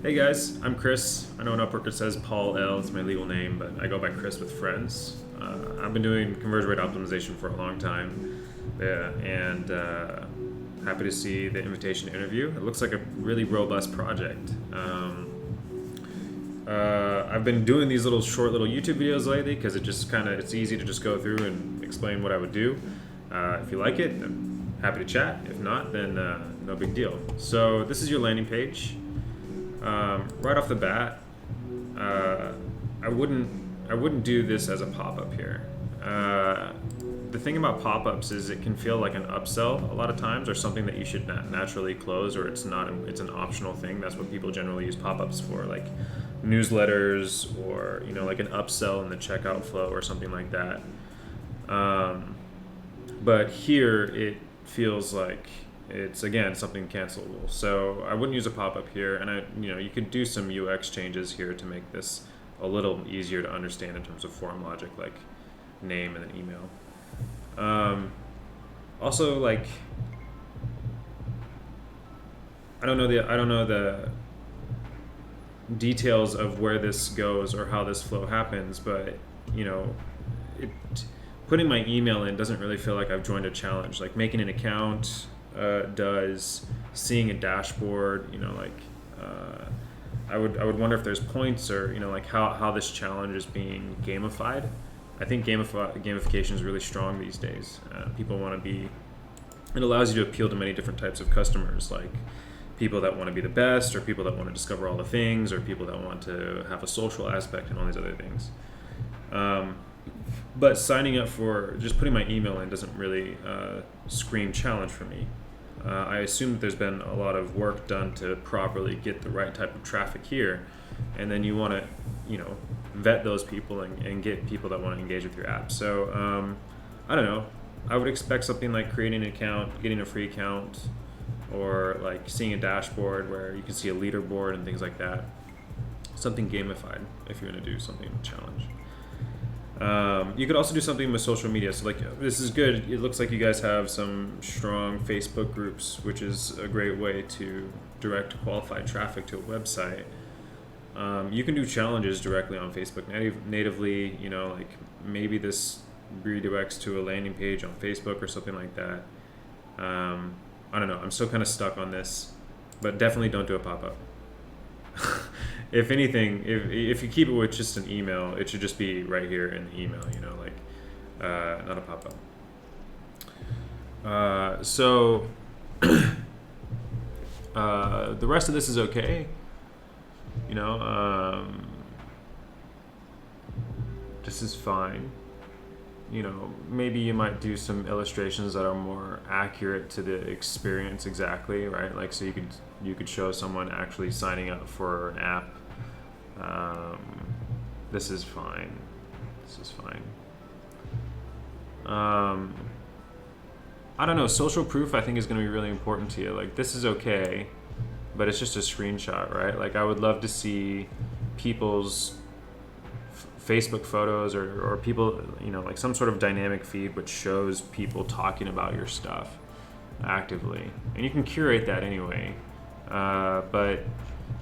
Hey guys, I'm Chris. I know on Upwork it says Paul L. It's my legal name, but I go by Chris with friends. I've been doing conversion rate optimization for a long time, and happy to see the invitation to interview. It looks like a really robust project. I've been doing these short little YouTube videos lately because it's easy to just go through and explain what I would do. If you like it, then happy to chat. If not, then no big deal. So this is your landing page. Right off the bat, I wouldn't do this as a pop-up here. The thing about pop-ups is it can feel like an upsell a lot of times, or something that you should naturally close, or it's an optional thing. That's what people generally use pop-ups for, like newsletters, or like an upsell in the checkout flow or something like that. But here it feels like it's again something cancelable. So I wouldn't use a pop-up here, and you could do some UX changes here to make this a little easier to understand in terms of form logic, like name and then email. Also, like I don't know the details of where this goes or how this flow happens, but putting my email in doesn't really feel like I've joined a challenge. Like making an account does, seeing a dashboard, I would wonder if there's points, or like how this challenge is being gamified. I think gamification is really strong these days. People want to be. It allows you to appeal to many different types of customers, like people that want to be the best, or people that want to discover all the things, or people that want to have a social aspect and all these other things. But signing up for just putting my email in doesn't really scream challenge for me. I assume that there's been a lot of work done to properly get the right type of traffic here, and then you want to, vet those people and get people that want to engage with your app. So I don't know. I would expect something like creating an account, getting a free account, or like seeing a dashboard where you can see a leaderboard and things like that. Something gamified if you're going to do something challenge. You could also do something with social media. So like this is good. It looks like you guys have some strong Facebook groups, which is a great way to direct qualified traffic to a website. You can do challenges directly on Facebook natively. Like maybe this redirects to a landing page on Facebook or something like that. I don't know. I'm still kind of stuck on this, but definitely don't do a pop-up. If anything, if you keep it with just an email, it should just be right here in the email, not a pop-up. So the rest of this is okay. This is fine. Maybe you might do some illustrations that are more accurate to the experience exactly, right? Like, so you could show someone actually signing up for an app. This is fine. I don't know. Social proof, I think, is going to be really important to you. Like, this is okay, but it's just a screenshot, right? Like, I would love to see people's Facebook photos, or people, like some sort of dynamic feed which shows people talking about your stuff actively. And you can curate that anyway. But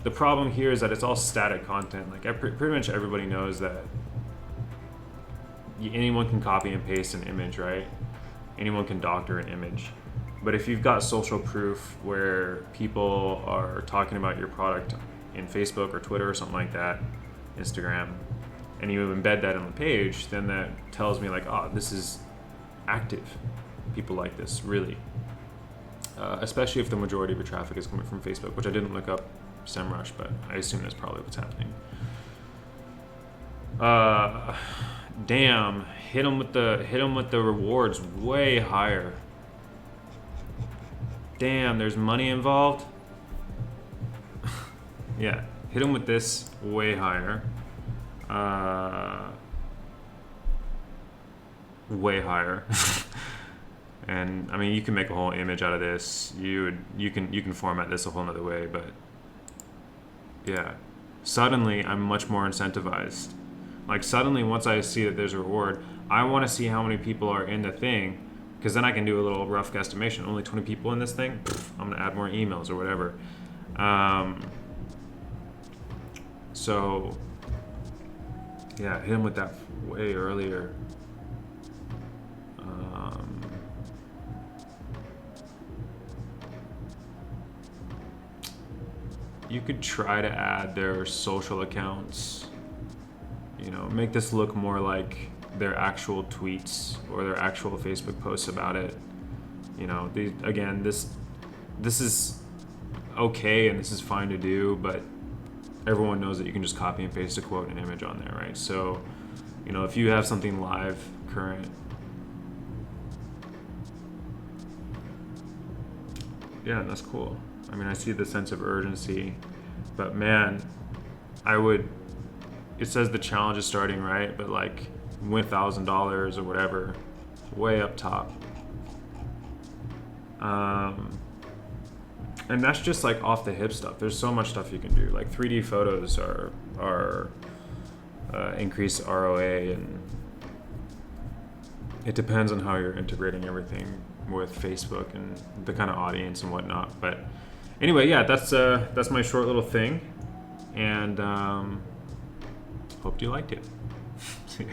the problem here is that it's all static content. Like pretty much everybody knows that anyone can copy and paste an image, right? Anyone can doctor an image. But if you've got social proof where people are talking about your product in Facebook or Twitter or something like that, Instagram, and you embed that on the page, then that tells me like, oh, this is active. People like this, really. Especially if the majority of your traffic is coming from Facebook, which I didn't look up SEMrush, but I assume that's probably what's happening. Damn, hit them with the rewards way higher. Damn, there's money involved. Yeah, hit them with this way higher. Way higher. And I mean, you can make a whole image out of this. You can format this a whole nother way, but yeah, suddenly I'm much more incentivized. Like suddenly, once I see that there's a reward, I want to see how many people are in the thing, because then I can do a little rough guesstimation. Only 20 people in this thing? I'm gonna add more emails or whatever. So yeah, hit him with that way earlier. You could try to add their social accounts, make this look more like their actual tweets or their actual Facebook posts about it. This is okay and this is fine to do, but everyone knows that you can just copy and paste a quote and image on there, right? So, if you have something live, current, yeah, that's cool. I mean, I see the sense of urgency, but man, it says the challenge is starting, right? But like $1,000 or whatever, way up top. And that's just like off the hip stuff. There's so much stuff you can do. Like 3D photos are increase ROA, and it depends on how you're integrating everything with Facebook and the kind of audience and whatnot. But anyway, yeah, that's my short little thing, and hope you liked it. See ya.